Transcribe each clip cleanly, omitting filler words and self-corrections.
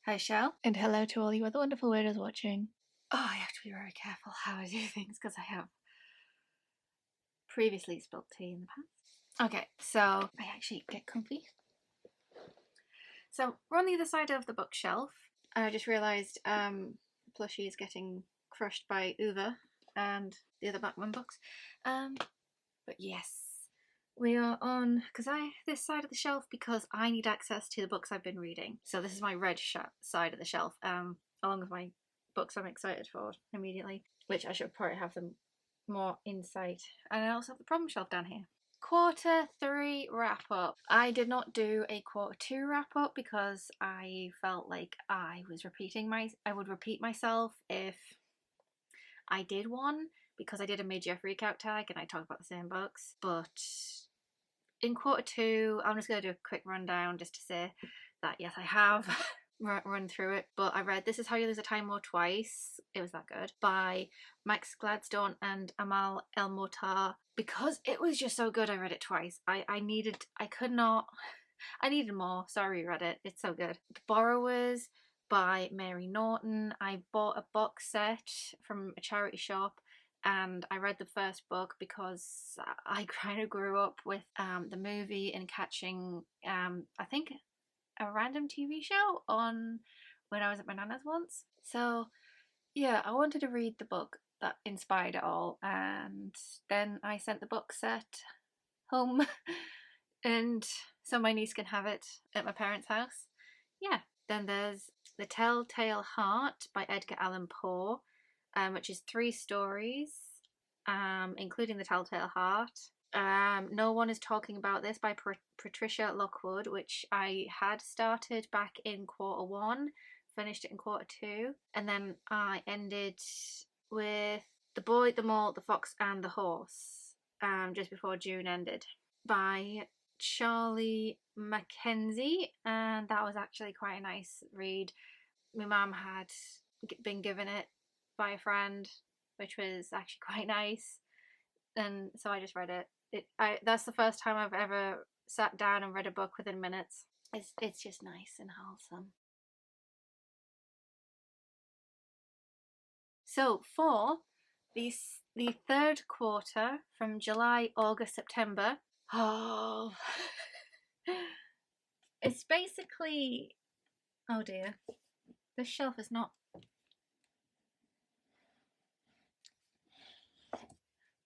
Hi, Shell. And hello to all you other wonderful weirdos watching. Oh, I have to be very careful how I do things because I have previously spilled tea in the past. Okay, so I actually get comfy. So we're on the other side of the bookshelf. I just realised Plushie is getting crushed by Uva and the other Batman books. But yes, we are on this side of the shelf because I need access to the books I've been reading. So this is my red side of the shelf, along with my books I'm excited for immediately, which I should probably have them more in sight. And I also have the problem shelf down here. Quarter 3 wrap up. I did not do a quarter 2 wrap up because I felt like I would repeat myself if I did one, because I did a mid-year freak out tag and I talked about the same books. But in quarter 2, I'm just going to do a quick rundown just to say that yes, I have run through it. But I read This Is How You Lose a Time War twice. It was that good. By Max Gladstone and Amal El-Mohtar. Because it was just so good, I read it twice. I needed more. Sorry, Reddit. It's so good. The Borrowers by Mary Norton. I bought a box set from a charity shop and I read the first book because I kind of grew up with the movie and catching I think a random TV show on when I was at my nana's once. So yeah, I wanted to read the book that inspired it all, and then I sent the box set home and so my niece can have it at my parents' house. Yeah. Then there's The Telltale Heart by Edgar Allan Poe, which is 3 stories, including The Telltale Heart. No One Is Talking About This by Patricia Lockwood, which I had started back in quarter 1, finished it in quarter 2, and then I ended with The Boy, the Mole, the Fox and the Horse, just before June ended, by Charlie Mackenzie, and that was actually quite a nice read. My mum had been given it by a friend, which was actually quite nice, and so I just read it. That's the first time I've ever sat down and read a book within minutes. It's just nice and wholesome. So for the third quarter from July, August, September, it's basically, oh dear, this shelf is not,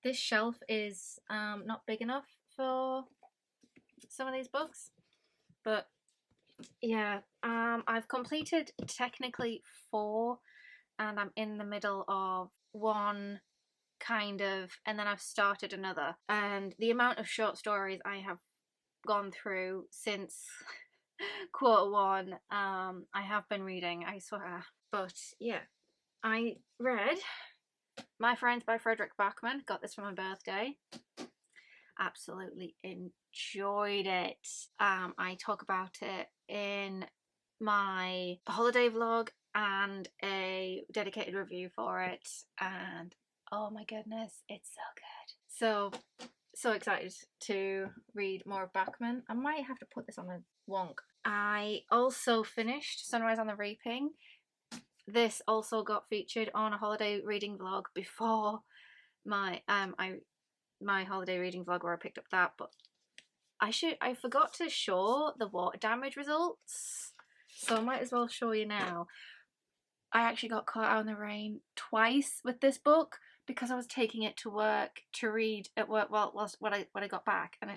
this shelf is not big enough for some of these books, but yeah, I've completed technically 4 and I'm in the middle of 1 kind of, and then I've started another, and the amount of short stories I have gone through since quarter 1, I have been reading, I swear. But yeah, I read My Friends by Fredrik Backman, got this for my birthday. Absolutely enjoyed it. I talk about it in my holiday vlog and a dedicated review for it, and oh my goodness, it's so good. So excited to read more of Backman. I might have to put this on a wonk. I also finished Sunrise on the Reaping. This also got featured on a holiday reading vlog before my my holiday reading vlog where I picked up that, but I forgot to show the water damage results, so I might as well show you now. I actually got caught out in the rain twice with this book because I was taking it to work to read at work when I got back, and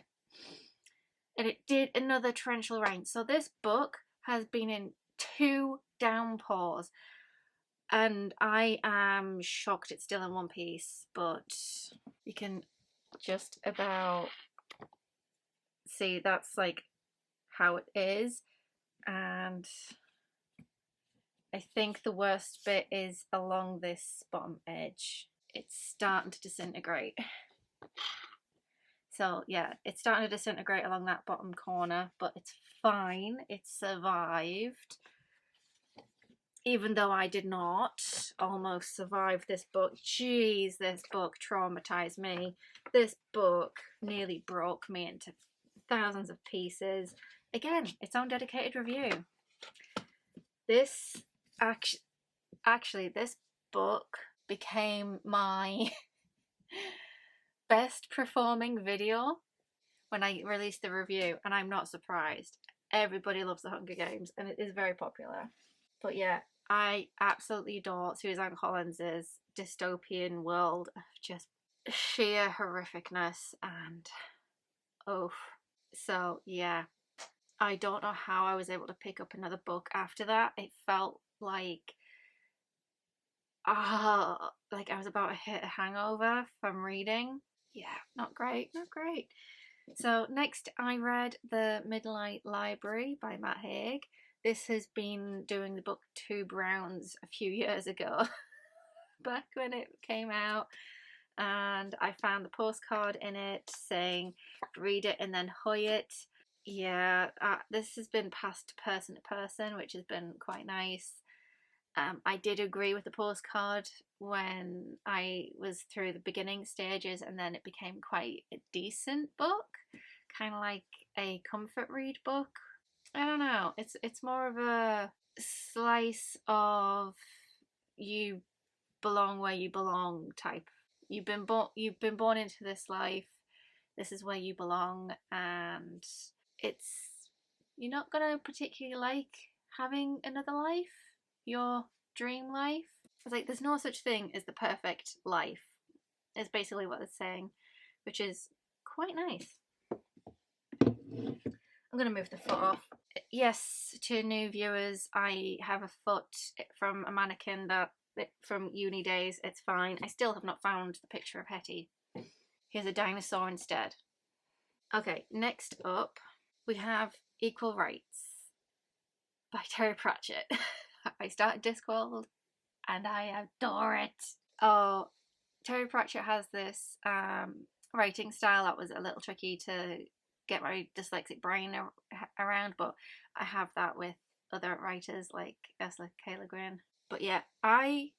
it did another torrential rain. So this book has been in 2 downpours, and I am shocked it's still in one piece, but you can just about see that's like how it is. And I think the worst bit is along this bottom edge. It's starting to disintegrate. So yeah, it's starting to disintegrate along that bottom corner, but it's fine. It survived. Even though I did not almost survive this book. Jeez, this book traumatized me. This book nearly broke me into thousands of pieces. Again, its own dedicated review. This actually this book became my best performing video when I released the review, and I'm not surprised. Everybody loves The Hunger Games, and it is very popular. But yeah, I absolutely adore Suzanne Collins's dystopian world of just sheer horrificness and oh. So yeah, I don't know how I was able to pick up another book after that. It felt like I was about to hit a hangover from reading. Yeah, not great, not great. So next I read The Midnight Library by Matt Haig. This has been doing the booktube rounds a few years ago, back when it came out, and I found the postcard in it saying read it and then hoy it. Yeah, this has been passed person to person, which has been quite nice. I did agree with the postcard when I was through the beginning stages, and then it became quite a decent book, kind of like a comfort read book. I don't know. It's more of a slice of you belong where you belong type. You've been born into this life. This is where you belong, and it's you're not gonna particularly like having another life, your dream life. It's like there's no such thing as the perfect life. Is basically what it's saying, which is quite nice. I'm gonna move the foot off. Yes, to new viewers, I have a foot from a mannequin that from uni days. It's fine. I still have not found the picture of Hetty. Here's a dinosaur instead. Okay, next up we have Equal Rights by Terry Pratchett. I started Discworld and I adore it. Oh, Terry Pratchett has this writing style that was a little tricky to get my dyslexic brain around, but I have that with other writers like Ursula K. Le Guin. But yeah, I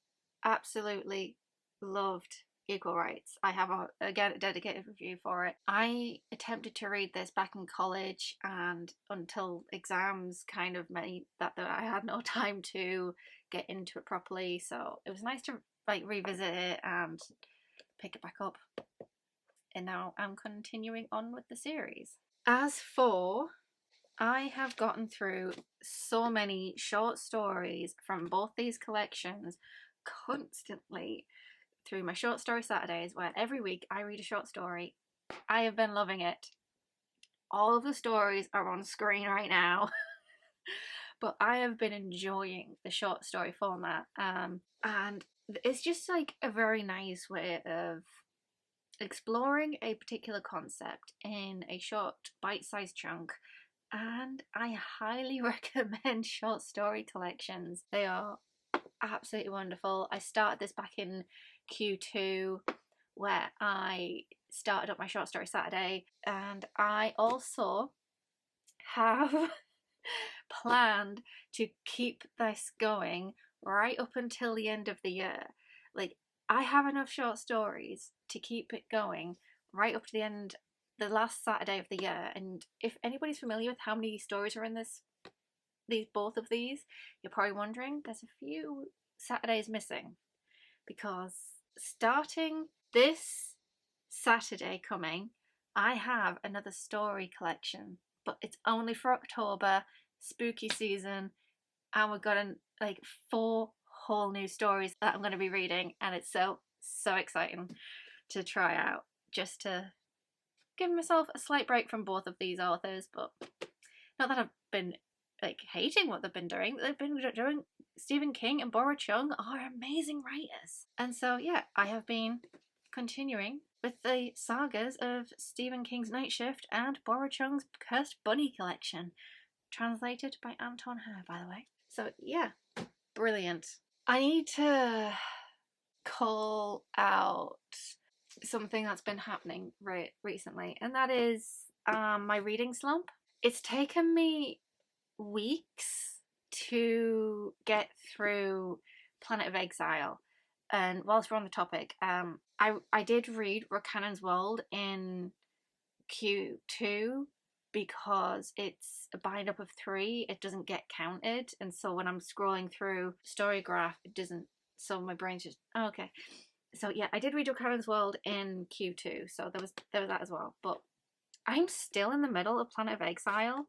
absolutely loved Equal Rights. I have again a dedicated review for it. I attempted to read this back in college, and until exams kind of made that I had no time to get into it properly. So it was nice to like revisit it and pick it back up. And now I'm continuing on with the series. As for I have gotten through so many short stories from both these collections constantly through my short story Saturdays, where every week I read a short story. I have been loving it. All of the stories are on screen right now, but I have been enjoying the short story format, and it's just like a very nice way of exploring a particular concept in a short bite-sized chunk. And I highly recommend short story collections. They are absolutely wonderful. I started this back in Q2, where I started up my short story Saturday, and I also have planned to keep this going right up until the end of the year. Like, I have enough short stories to keep it going right up to the end, the last Saturday of the year. And if anybody's familiar with how many stories are in both of these, you're probably wondering there's a few Saturdays missing, because starting this Saturday coming, I have another story collection, but it's only for October, spooky season, and we've got like 4 whole new stories that I'm going to be reading, and it's so exciting to try out, just to give myself a slight break from both of these authors. But not that I've been like hating what they've been doing. Stephen King and Bora Chung are amazing writers, and so yeah, I have been continuing with the sagas of Stephen King's Night Shift and Bora Chung's Cursed Bunny collection, translated by Anton Hare, by the way. So yeah, brilliant. I need to call out something that's been happening recently, and that is my reading slump. It's taken me weeks to get through Planet of Exile. And whilst we're on the topic, I did read Rook Cannon's World in Q2, because it's a bind up of 3, it doesn't get counted, and so when I'm scrolling through Storygraph, it doesn't. So my brain's just okay. So yeah, I did read Karen's World in Q2, so there was that as well. But I'm still in the middle of Planet of Exile,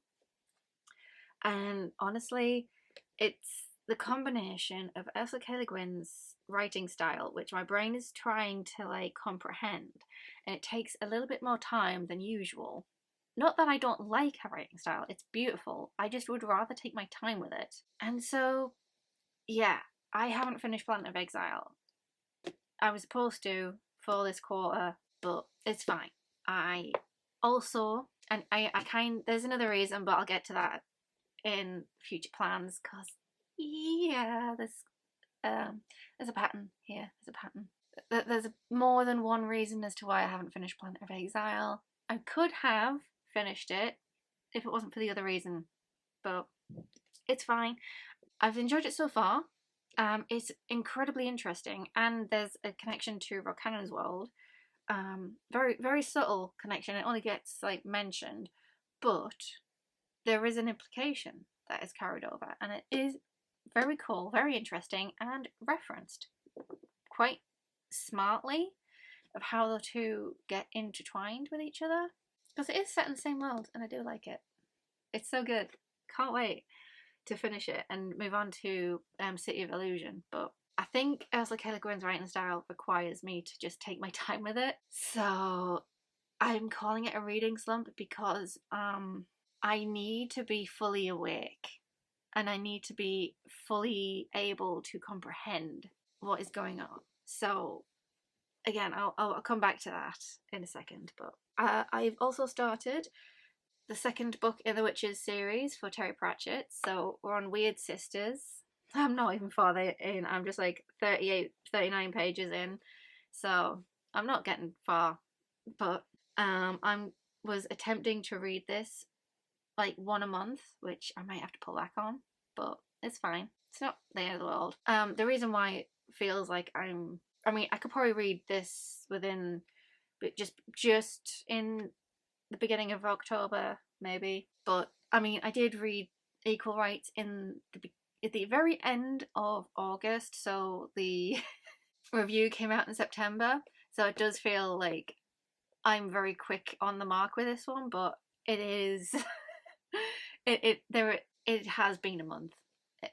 and honestly, it's the combination of Ursula K. Le Guin's writing style, which my brain is trying to like comprehend, and it takes a little bit more time than usual. Not that I don't like her writing style, it's beautiful. I just would rather take my time with it. And so, yeah, I haven't finished Planet of Exile. I was supposed to for this quarter, but it's fine. I also, and I there's another reason, but I'll get to that in future plans, because yeah, there's a pattern here. There's a pattern. There's more than one reason as to why I haven't finished Planet of Exile. I could have finished it if it wasn't for the other reason, but it's fine. I've enjoyed it so far. It's incredibly interesting, and there's a connection to Roxana's world. Very, very subtle connection. It only gets like mentioned, but there is an implication that is carried over, and it is very cool, very interesting, and referenced quite smartly of how the two get intertwined with each other, because it is set in the same world, and I do like it. It's so good. Can't wait to finish it and move on to City of Illusion. But I think Ursula K. Le Guin's writing style requires me to just take my time with it. So I'm calling it a reading slump because I need to be fully awake, and I need to be fully able to comprehend what is going on. So again, I'll come back to that in a second. But I've also started the second book in the Witches series for Terry Pratchett. So we're on Weird Sisters. I'm not even far in. I'm just like 38, 39 pages in. So I'm not getting far. But I was attempting to read this like one a month, which I might have to pull back on, but it's fine. It's not the end of the world. The reason why it feels like I could probably read this within, but just in the beginning of October, maybe. But I mean, I did read Equal Rights at the very end of August, so the review came out in September. So it does feel like I'm very quick on the mark with this one, but it is. It has been a month.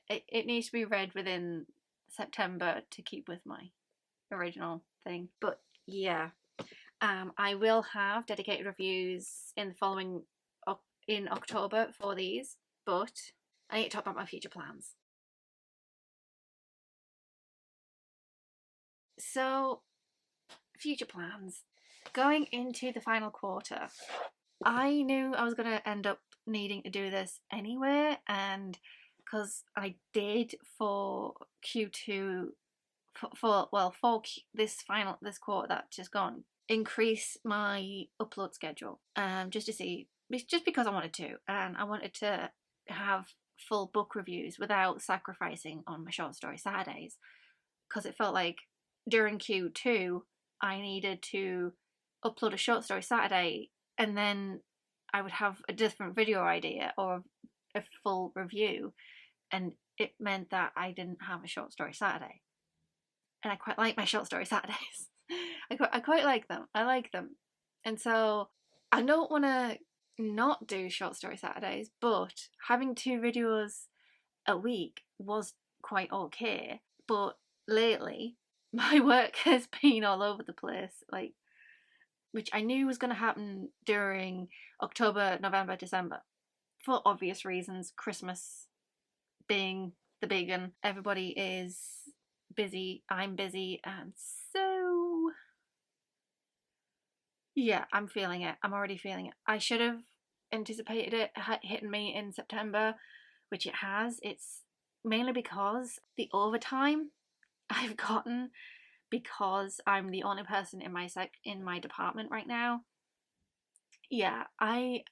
It needs to be read within September to keep with my original thing. But yeah, I will have dedicated reviews in the following in October for these, but I need to talk about my future plans. So, future plans. Going into the final quarter, I knew I was going to end up needing to do this anyway, and because I did for Q2, this quarter that's just gone, increase my upload schedule, just to see, just because I wanted to, and I wanted to have full book reviews without sacrificing on my short story Saturdays, because it felt like during Q2 I needed to upload a short story Saturday, and then I would have a different video idea or a full review, and it meant that I didn't have a short story Saturday. And I quite like my short story Saturdays. I quite like them. I like them. And so I don't want to not do short story Saturdays, but having 2 videos a week was quite okay. But lately, my work has been all over the place, like, which I knew was going to happen during October, November, December, for obvious reasons. Christmas being the big one, everybody is busy, I'm busy, and so yeah, I'm feeling it. I'm already feeling it. I should have anticipated it hitting me in September, which it has. It's mainly because the overtime I've gotten, because I'm the only person in my department right now. Yeah, I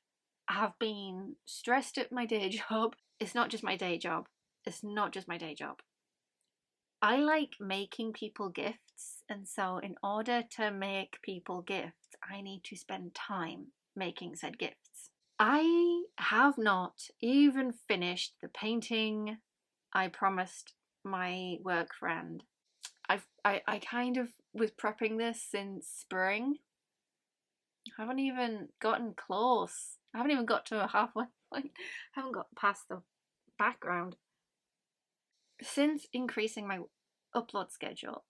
have been stressed at my day job. It's not just my day job. It's not just my day job. I like making people gifts, and so in order to make people gifts, I need to spend time making said gifts. I have not even finished the painting I promised my work friend. I kind of was prepping this since spring. I haven't even gotten close. I haven't even got to a halfway point. I haven't got past the background. Since increasing my upload schedule,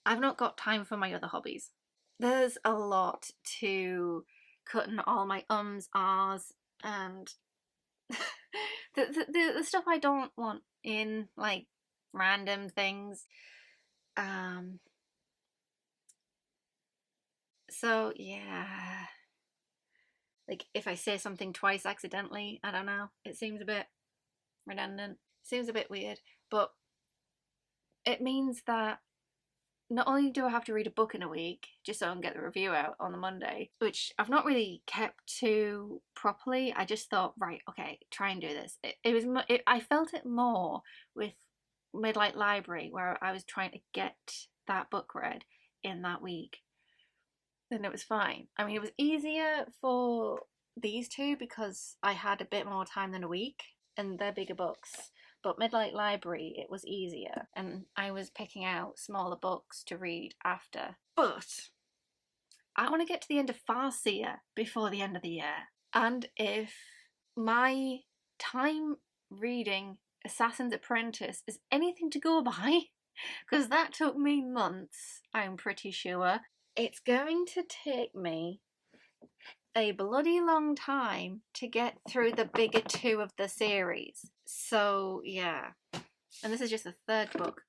I've not got time for my other hobbies. There's a lot to cutting all my ums, ahs, and the stuff I don't want in, like random things. So yeah, like if I say something twice accidentally, I don't know, it seems a bit redundant, seems a bit weird, but it means that not only do I have to read a book in a week just so I can get the review out on the Monday, which I've not really kept to properly. I just thought, right, okay, try and do this. I felt it more with Midlight Library, where I was trying to get that book read in that week. Then it was fine. I mean, it was easier for these two because I had a bit more time than a week, and they're bigger books. But Midlight Library, it was easier, and I was picking out smaller books to read after. But I want to get to the end of Farseer before the end of the year. And if my time reading Assassin's Apprentice is anything to go by, because that took me months, I'm pretty sure, it's going to take me a bloody long time to get through the bigger two of the series. So yeah, and this is just the third book.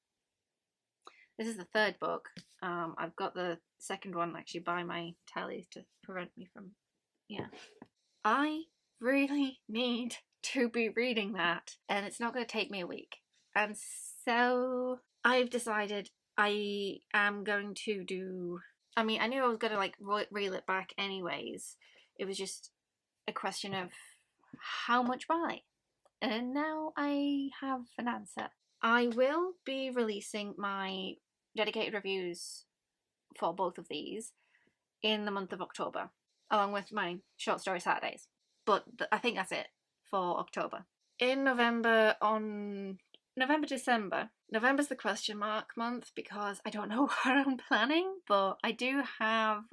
This is the third book. I've got the second one actually by my telly to prevent me from, yeah. I really need to be reading that, and it's not going to take me a week. And so I've decided I am going to do, I mean, I knew I was going to like reel it back anyways. It was just a question of how much by. And now I have an answer. I will be releasing my dedicated reviews for both of these in the month of October, along with my short story Saturdays. But I think that's it for October. In November, December. November's the question mark month because I don't know what I'm planning, but I do have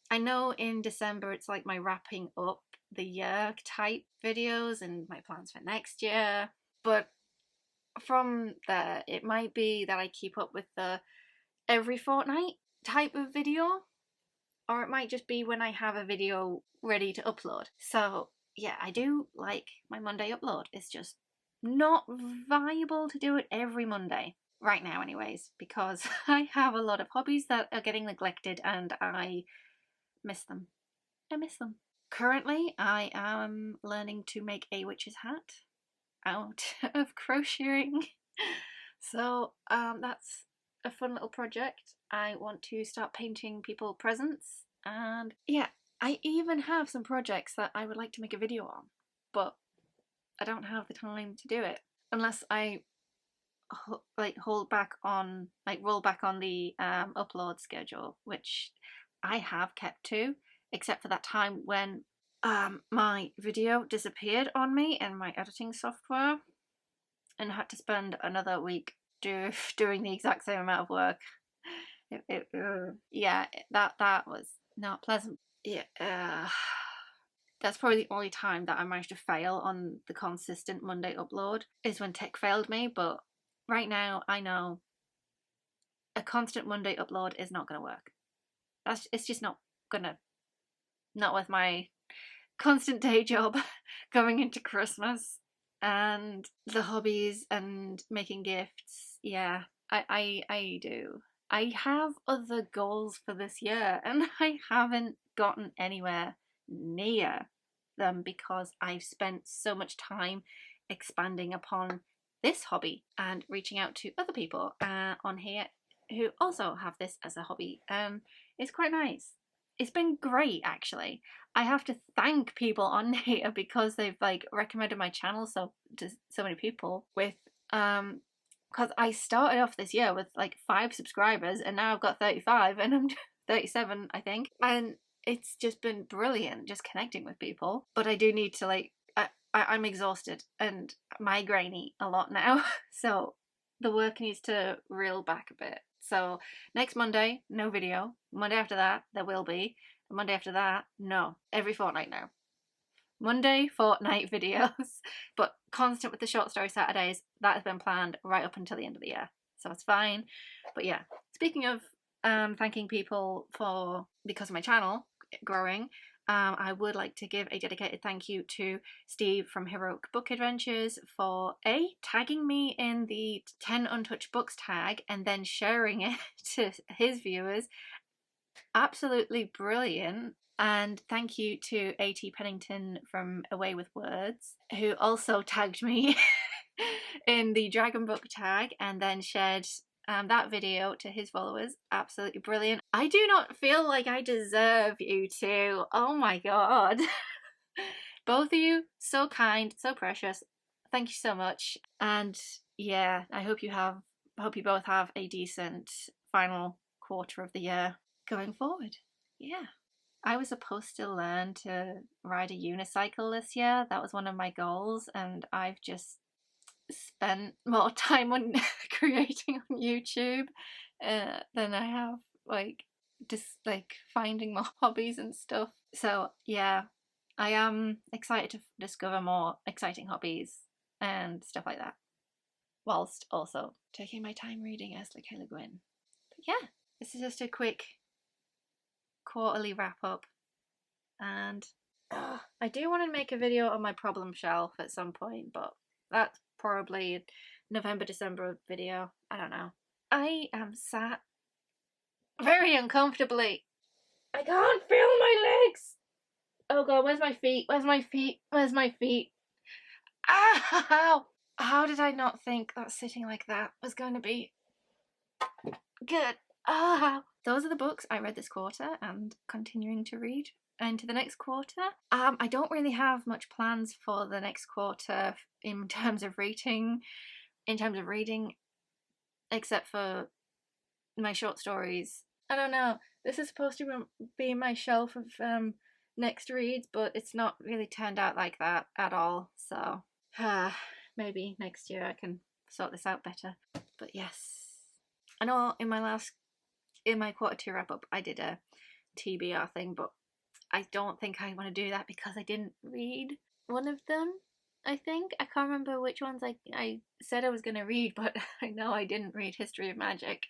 I know in December it's like my wrapping up the year type videos and my plans for next year. But from there, it might be that I keep up with the every fortnight type of video, or it might just be when I have a video ready to upload. So yeah, I do like my Monday upload. It's just not viable to do it every Monday right now anyways, because I have a lot of hobbies that are getting neglected and I miss them. Currently I am learning to make a witch's hat out of crocheting. So that's a fun little project. I want to start painting people presents, and yeah, I even have some projects that I would like to make a video on, but I don't have the time to do it unless I roll back on the upload schedule, which I have kept to, except for that time when my video disappeared on me in my editing software and I had to spend another week doing the exact same amount of work. Yeah, that was not pleasant. Yeah, that's probably the only time that I managed to fail on the consistent Monday upload is when tech failed me. But right now, I know a constant Monday upload is not going to work. It's just not gonna. Not with my constant day job going into Christmas and the hobbies and making gifts. Yeah, I do. I have other goals for this year and I haven't gotten anywhere near them because I've spent so much time expanding upon this hobby and reaching out to other people on here who also have this as a hobby. It's quite nice. It's been great actually. I have to thank people on here because they've recommended my channel to so many people with because I started off this year with 5 subscribers and now I've got 35 and I'm 37 I think, and it's just been brilliant just connecting with people. But I do need to like, I'm exhausted and migrainey a lot now. So the work needs to reel back a bit. So next Monday, no video. Monday after that, there will be. Monday after that, no. Every fortnight now. Monday, fortnight videos, but constant with the short story Saturdays. That has been planned right up until the end of the year. So it's fine. But yeah, speaking of thanking people for, because of my channel growing, I would like to give a dedicated thank you to Steve from Heroic Book Adventures for tagging me in the 10 Untouched Books tag and then sharing it to his viewers. Absolutely brilliant. And thank you to A.T. Pennington from Away with Words, who also tagged me in the Dragon Book tag and then shared that video to his followers. Absolutely brilliant. I do not feel like I deserve you two. Oh my god. Both of you, so kind, so precious. Thank you so much. And yeah, I hope you both have a decent final quarter of the year going forward. Yeah. I was supposed to learn to ride a unicycle this year. That was one of my goals, and I've just spent more time on creating on YouTube than I have like just like finding more hobbies and stuff. So yeah, I am excited to discover more exciting hobbies and stuff like that, whilst also taking my time reading Ursula K. Le Guin. But yeah, this is just a quick quarterly wrap up, and I do want to make a video on my problem shelf at some point, but that's probably November, December video. I don't know. I am sat very uncomfortably. I can't feel my legs. Oh god, where's my feet? Where's my feet? Where's my feet? Ow! How did I not think that sitting like that was going to be good? Ah! Those are the books I read this quarter and continuing to read into the next quarter. I don't really have much plans for the next quarter in terms of reading, except for my short stories. I don't know. This is supposed to be my shelf of next reads, but it's not really turned out like that at all. So maybe next year I can sort this out better. But yes, I know in my quarter two wrap up I did a TBR thing, but I don't think I want to do that because I didn't read one of them. I think I can't remember which ones I said I was going to read, but I know I didn't read History of Magic.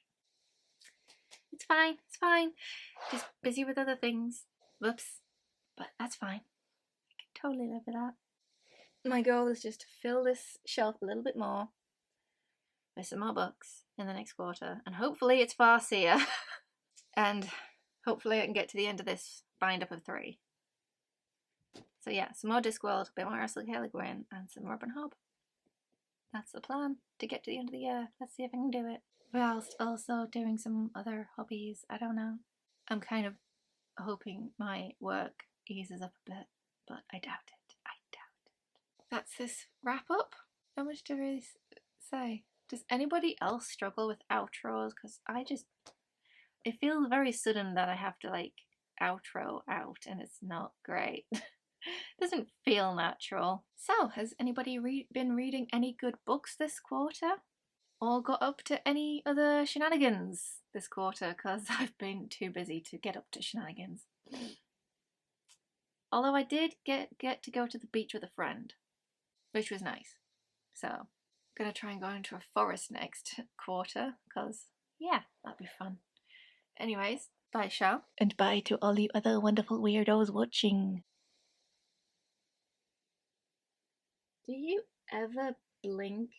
It's fine, it's fine. Just busy with other things. Whoops. But that's fine. I can totally live with that. My goal is just to fill this shelf a little bit more with some more books in the next quarter, and hopefully it's Farseer. And hopefully I can get to the end of this bind up of 3. So yeah, some more Discworld, a bit more Ursula K. Le Guin, and some Robin Hobb. That's the plan to get to the end of the year. Let's see if I can do it. Whilst also doing some other hobbies. I don't know. I'm kind of hoping my work eases up a bit, but I doubt it. I doubt it. That's this wrap up. Not much to really say. Does anybody else struggle with outros? Because it feels very sudden that I have to like outro out, and it's not great. Doesn't feel natural. So, has anybody been reading any good books this quarter? Or got up to any other shenanigans this quarter? Because I've been too busy to get up to shenanigans. Although I did get to go to the beach with a friend, which was nice. So, I'm gonna try and go into a forest next quarter, because yeah, that'd be fun. Anyways, bye, Shao. And bye to all you other wonderful weirdos watching. Do you ever blink?